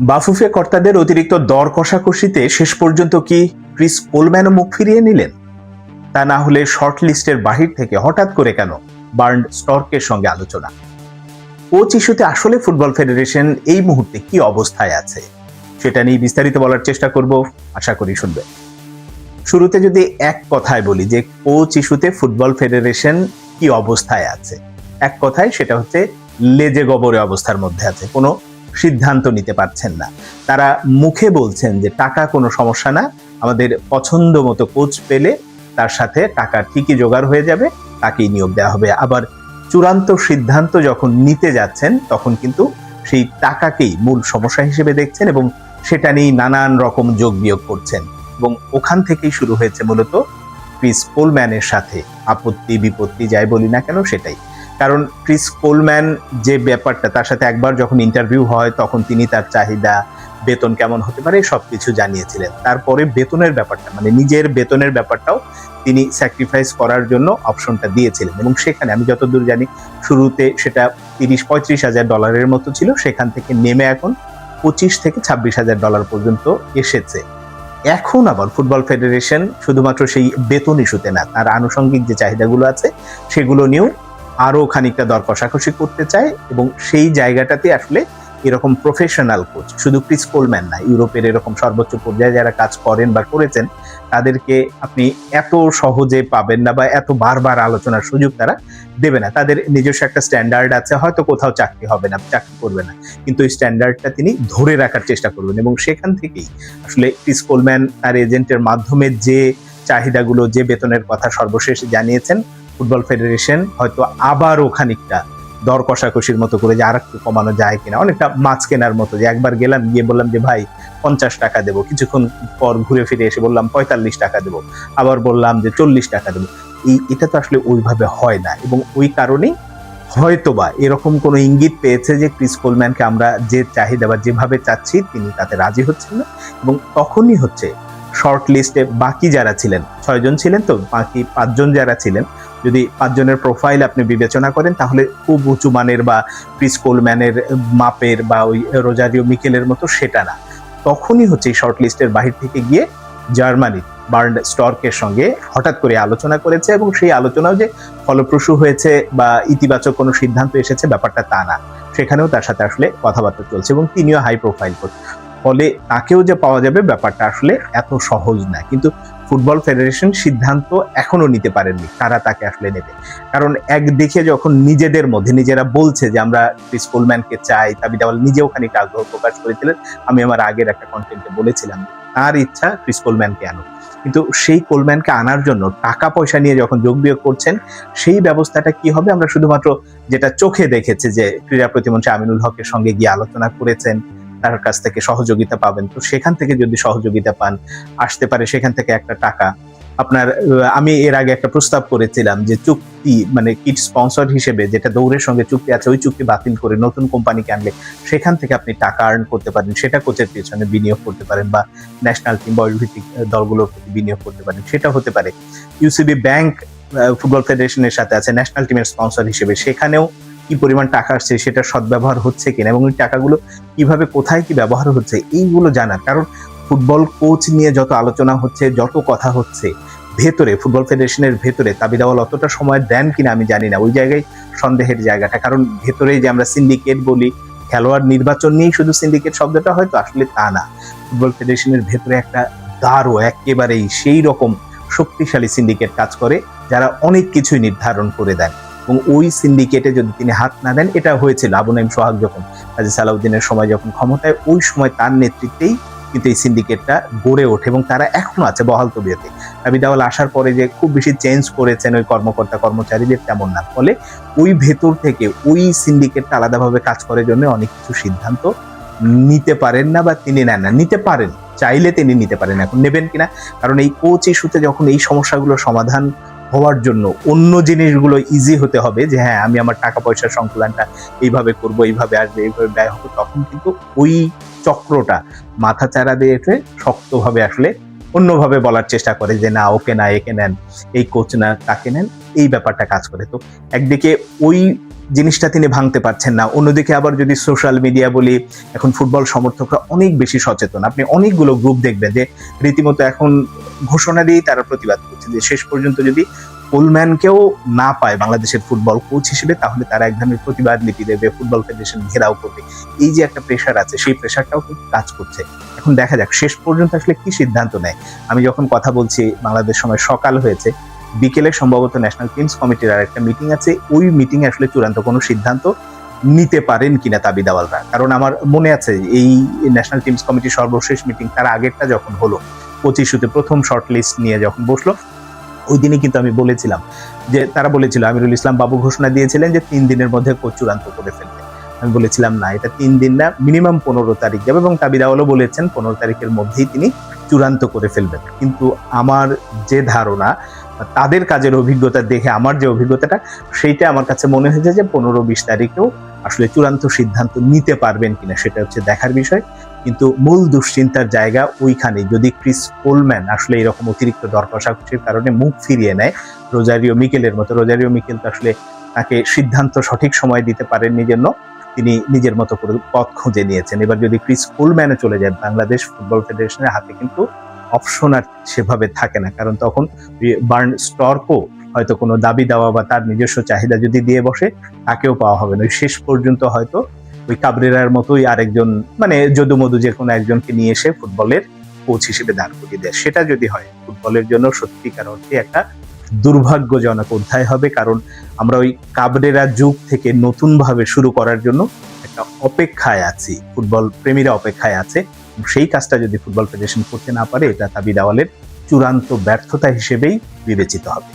বাফুফে কর্তাদের অতিরিক্ত দর কষাকষিতে শেষ পর্যন্ত কি ক্রিস কোলম্যানও মুখ ফিরিয়ে নিলেন? তা না হলে শর্ট লিস্টের বাহির থেকে হঠাৎ করে কেন বার্ন স্টর্কের সঙ্গে আলোচনা? কোচ ইস্যুতে আসলে ফুটবল ফেডারেশন এই মুহূর্তে কি অবস্থায় আছে সেটা নিয়ে বিস্তারিত বলার চেষ্টা করব, আশা করি শুনবে। শুরুতে যদি এক কথায় বলি যে কোচ ইস্যুতে ফুটবল ফেডারেশন কি অবস্থায় আছে, এক কথায় সেটা হচ্ছে লেজে গবরে অবস্থার মধ্যে আছে, কোনো সিদ্ধান্ত নিতে পারছেন না। তারা মুখে বলছেন যে টাকা কোনো সমস্যা না, আমাদের পছন্দ মতো কোচ পেলে তার সাথে টাকা ঠিকই জোগাড় হয়ে যাবে, তাকেই নিয়োগ দেওয়া হবে। আবার চূড়ান্ত সিদ্ধান্ত যখন নিতে যাচ্ছেন তখন কিন্তু সেই টাকাকেই মূল সমস্যা হিসেবে দেখছেন এবং সেটা নিয়ে নানান রকম যোগ বিয়োগ করছেন। এবং ওখান থেকেই শুরু হয়েছে মূলত ক্রিস কোলম্যানের সাথে আপত্তি বিপত্তি যাই বলি না কেন সেটাই। কারণ ক্রিস কোলম্যান যে ব্যাপারটা, তার সাথে একবার যখন ইন্টারভিউ হয় তখন তিনি তার চাহিদা, বেতন কেমন হতে পারে সবকিছু জানিয়েছিলেন। তারপরে বেতনের ব্যাপারটা, মানে নিজের বেতনের ব্যাপারটাও তিনি স্যাক্রিফাইস করার জন্য অপশনটা দিয়েছিলেন এবং সেখানে আমি যতদূর জানি শুরুতে সেটা 30-35 হাজার ডলারের মতো ছিল, সেখান থেকে নেমে এখন 25 থেকে 26 হাজার ডলার পর্যন্ত এসেছে। এখন আবার ফুটবল ফেডারেশন শুধুমাত্র সেই বেতন ইস্যুতে না, তার আনুষঙ্গিক যে চাহিদাগুলো আছে সেগুলো নিয়েও আরো খানিকটা দর কষাকষি করতে চায় এবং সেই জায়গাটাতে আসলে এরকম প্রফেশনাল কোচ, শুধু ক্রিস কোলম্যান না, ইউরোপের এরকম সর্বোচ্চ পর্যায়ে যারা কাজ করেন বা করেছেন তাদেরকে আপনি এত সহজে পাবেন না বা এত বারবার আলোচনার সুযোগ তারা দেবে না। তাদের নিজস্ব একটা স্ট্যান্ডার্ড আছে, হয়তো কোথাও চাকরি হবে না, চাকরি করবে না, কিন্তু ওই স্ট্যান্ডার্ডটা তিনি ধরে রাখার চেষ্টা করবেন এবং সেখান থেকেই আসলে ক্রিস কোলম্যান তার এজেন্টের মাধ্যমে যে চাহিদাগুলো, যে বেতনের কথা সর্বশেষ জানিয়েছেন, ফুটবল ফেডারেশন হয়তো আবারও খানিকটা দর কষাকষির মতো করে যে আর একটু কমানো যায় কিনা, অনেকটা মাছ কেনার মতো, যে একবার গেলাম গিয়ে বললাম যে ভাই 50 টাকা দেবো, কিছুক্ষণ পর ঘুরে ফিরে এসে বললাম 45 টাকা দেবো, আবার বললাম যে 40 টাকা দেবো। এটা তো আসলে ওইভাবে হয় না এবং ওই কারণেই হয়তোবা এরকম কোনো ইঙ্গিত পেয়েছে যে ক্রিস কোলম্যানকে আমরা যে চাহিদা বা যেভাবে চাচ্ছি তিনি তাতে রাজি হচ্ছেন না এবং তখনই হচ্ছে শর্ট লিস্টে বাকি যারা ছিলেন, 6 জন ছিলেন, তো বাকি 5 জন যারা ছিলেন, যদি 5 জনের প্রোফাইল আপনি বিবেচনা করেন তাহলে খুব উঁচু মানের বা ক্রিস কোলম্যানের মাপের বা ওই রোজারিও মিকেলের মতো সেটা না। তখনই হচ্ছে এই শর্ট লিস্টের বাহির থেকে গিয়ে জার্মানির বার্ন স্টর্কের সঙ্গে হঠাৎ করে আলোচনা করেছে এবং সেই আলোচনাও যে ফলপ্রসূ হয়েছে বা ইতিবাচক কোনো সিদ্ধান্ত এসেছে ব্যাপারটা তা না, সেখানেও তার সাথে আসলে কথাবার্তা চলছে এবং তিনিও হাই প্রোফাইল কোচ, ফলে তাকেও যে পাওয়া যাবে ব্যাপারটা আসলে এত সহজ না। কিন্তু ফুটবল ফেডারেশন সিদ্ধান্ত এখনো নিতে পারেননি কারা তাকে আসলে নেবে। কারণ একদিকে যখন নিজেদের মধ্যে নিজেরা বলছে যে আমরা ক্রিস কোলম্যানকে চাই, তাবিদ আওয়াল নিজেও খানিকটা আগ্রহ প্রকাশ করেছিলেন, আমি আমার আগের একটা কন্টেন্টে বলেছিলাম তার ইচ্ছা ক্রিস কোলম্যানকে আনো, কিন্তু সেই কোলম্যানকে আনার জন্য টাকা পয়সা নিয়ে যখন যোগ বিয়োগ করছেন সেই ব্যবস্থাটা কি হবে আমরা শুধুমাত্র যেটা চোখে দেখেছে যে ক্রীড়া প্রতিমন্ত্রী আমিনুল হকের সঙ্গে গিয়ে আলোচনা করেছেন, তার কাছ থেকে সহযোগিতা পাবেন, তো সেখান থেকে যদি সহযোগিতা পান আসতে পারে সেখান থেকে একটা টাকা আপনার। আমি এর আগে একটা প্রস্তাব করেছিলাম যে চুক্তি, মানে কিট স্পন্সর হিসেবে যেটা দৌড়ের সঙ্গে চুক্তি আছে ওই চুক্তি বাতিল করে নতুন কোম্পানিকে আনলে সেখান থেকে আপনি টাকা আর্ন করতে পারেন, সেটা কোচের পেছনে বিনিয়োগ করতে পারেন বা ন্যাশনাল টিম বয়সভিত্তিক দলগুলোর প্রতি বিনিয়োগ করতে পারেন, সেটা হতে পারে। ইউসিবি ব্যাংক ফুটবল ফেডারেশনের সাথে আছে ন্যাশনাল টিমের স্পন্সর হিসেবে, সেখানেও কি পরিমাণ টাকা আসছে সেটা সদ্ব্যবহার হচ্ছে কিনা এবং ওই টাকাগুলো কিভাবে কোথায় কি ব্যবহার হচ্ছে এইগুলো জানার। কারণ ফুটবল কোচ নিয়ে যত আলোচনা হচ্ছে, যত কথা হচ্ছে, ভেতরে ফুটবল ফেডারেশনের ভেতরে তাবিদ আওয়াল অতটা সময় দেন কিনা আমি জানি না, ওই জায়গায় সন্দেহের জায়গাটা। কারণ ভেতরে যে আমরা সিন্ডিকেট বলি, খেলোয়াড় নির্বাচন নিয়েই শুধু সিন্ডিকেট শব্দটা হয়তো আসলে তা না, ফুটবল ফেডারেশনের ভেতরে একটা দারুণ একেবারেই সেই রকম শক্তিশালী সিন্ডিকেট কাজ করে যারা অনেক কিছুই নির্ধারণ করে দেন এবং ওই সিন্ডিকেটে যদি তিনি হাত না দেন, এটা হয়েছিল আবু নাইম সোহাগ যখন কাজী সালাউদ্দিনের সময় যখন ক্ষমতায়, ওই সময় তার নেতৃত্বেই কিন্তু এই সিন্ডিকেটটা গড়ে ওঠে এবং তারা এখনো আছে বহাল তবিয়তে। তাবিদ আওয়াল আসার পরে যে খুব বেশি চেঞ্জ করেছেন ওই কর্মকর্তা কর্মচারীদের তেমন না, ফলে ওই ভেতর থেকে ওই সিন্ডিকেটটা আলাদাভাবে কাজ করার জন্য অনেক কিছু সিদ্ধান্ত নিতে পারেন না বা তিনি নেন না, নিতে পারেন চাইলে তিনি নিতে পারেন, এখন নেবেন কিনা। কারণ এই কোচ ইস্যুতে যখন এই সমস্যাগুলো সমাধান হওয়ার জন্য অন্য জিনিসগুলো ইজি হতে হবে, যে হ্যাঁ আমি আমার টাকা পয়সার সংকুলনটা এইভাবে করবো, এইভাবে আসবে, এইভাবে ব্যয় হবে, তখন কিন্তু ওই চক্রটা মাথা চারা দিয়ে শক্তভাবে আসলে অন্যভাবে বলার চেষ্টা করে যে না ওকে না একে নেন, এই কোচ না তাকে নেন, এই ব্যাপারটা কাজ করে। তো একদিকে ওই জিনিসটা তিনি ভাঙতে পারছেন না। অন্যদিকে আবার যদি সোশ্যাল মিডিয়া বলি, এখন ফুটবল সমর্থকরা অনেক বেশি সচেতন। আপনি অনেকগুলো গ্রুপ দেখবেন যে রীতিমতো এখন ঘোষণা দিয়েই তারা প্রতিবাদ করছে যে শেষ পর্যন্ত যদি কোলম্যানকেও না পায় বাংলাদেশের ফুটবল কোচ হিসেবে, তাহলে তারা এক ধরনের প্রতিবাদ লিপি দেবে, ফুটবল ফেডারেশন ঘেরাও করবে। এই যে একটা প্রেশার আছে, সেই প্রেশারটাও কিন্তু কাজ করছে। এখন দেখা যাক শেষ পর্যন্ত আসলে কি সিদ্ধান্ত নেয়। আমি যখন কথা বলছি বাংলাদেশ সময় সকাল হয়েছে, বিকেলে সম্ভবত ন্যাশনাল টিমস কমিটির আর একটা মিটিং আছে। ওই মিটিং আসলে চূড়ান্ত কোনো সিদ্ধান্ত নিতে পারেন কিনা তাবিদ আওয়ালরা। কারণ আমার মনে আছে এই ন্যাশনাল টিমস কমিটির সর্বশেষ মিটিং, তার আগেরটা যখন হলো 25 প্রথম শর্ট লিস্ট নিয়ে যখন বসলো, ওই দিনে কিন্তু আমি বলেছিলাম যে, তারা বলেছিল, আমিরুল ইসলাম বাবু ঘোষণা দিয়েছিলেন যে 3 দিনের মধ্যে কোচ চূড়ান্ত করে ফেলবে। আমি বলেছিলাম না, এটা 3 দিন না, মিনিমাম 15 তারিখ যাবে, এবং তাবিদ আওয়ালও বলেছেন 15 তারিখের মধ্যেই তিনি চূড়ান্ত করে ফেলবেন। কিন্তু আমার যে ধারণা, তাদের কাজের অভিজ্ঞতা দেখে আমার যে অভিজ্ঞতাটা, সেইটা আমার কাছে মনে হয়েছে যে 15-20 তারিখেও আসলে চূড়ান্ত সিদ্ধান্ত নিতে পারবেন কিনা সেটা হচ্ছে দেখার বিষয়। কিন্তু মূল দুশ্চিন্তার জায়গা ওইখানেই, যদি ক্রিস কোলম্যান আসলে এরকম অতিরিক্ত দর কষাকষির কারণে মুখ ফিরিয়ে নেয় রোজারিও মিকেলের মতো। রোজারিও মিকেল তো আসলে তাকে সিদ্ধান্ত সঠিক সময় দিতে পারেননি জন্য তিনি নিজের মতো করে পথ খুঁজে নিয়েছেন। এবার যদি ক্রিস কোলম্যানে চলে যায়, বাংলাদেশ ফুটবল ফেডারেশনের হাতে কিন্তু অপশন আর সেভাবে থাকে না, কারণ তখন বার্ন স্টর্কও হয়তো কোনো দাবি দেওয়া বা তার নিজস্ব চাহিদা যদি দিয়ে বসে, তাকেও পাওয়া হবে না। শেষ পর্যন্ত হয়তো ওই কাবরেরার মতোই আরেকজন, মানে যদুমধু যে কোনো একজনকে নিয়ে এসে ফুটবলের কোচ হিসেবে দাঁড় করিয়ে দেয়। সেটা যদি হয়, ফুটবলের জন্য সত্যিকার অর্থে একটা দুর্ভাগ্যজনক অধ্যায় হবে। কারণ আমরা ওই কাবরেরা যুগ থেকে নতুন ভাবে শুরু করার জন্য একটা অপেক্ষায় আছি, ফুটবল প্রেমীরা অপেক্ষায় আছে। সেই কাজটা যদি ফুটবল ফেডারেশন করতে না পারে, এটা তাবিদ আওয়ালের চূড়ান্ত ব্যর্থতা হিসেবেই বিবেচিত হবে।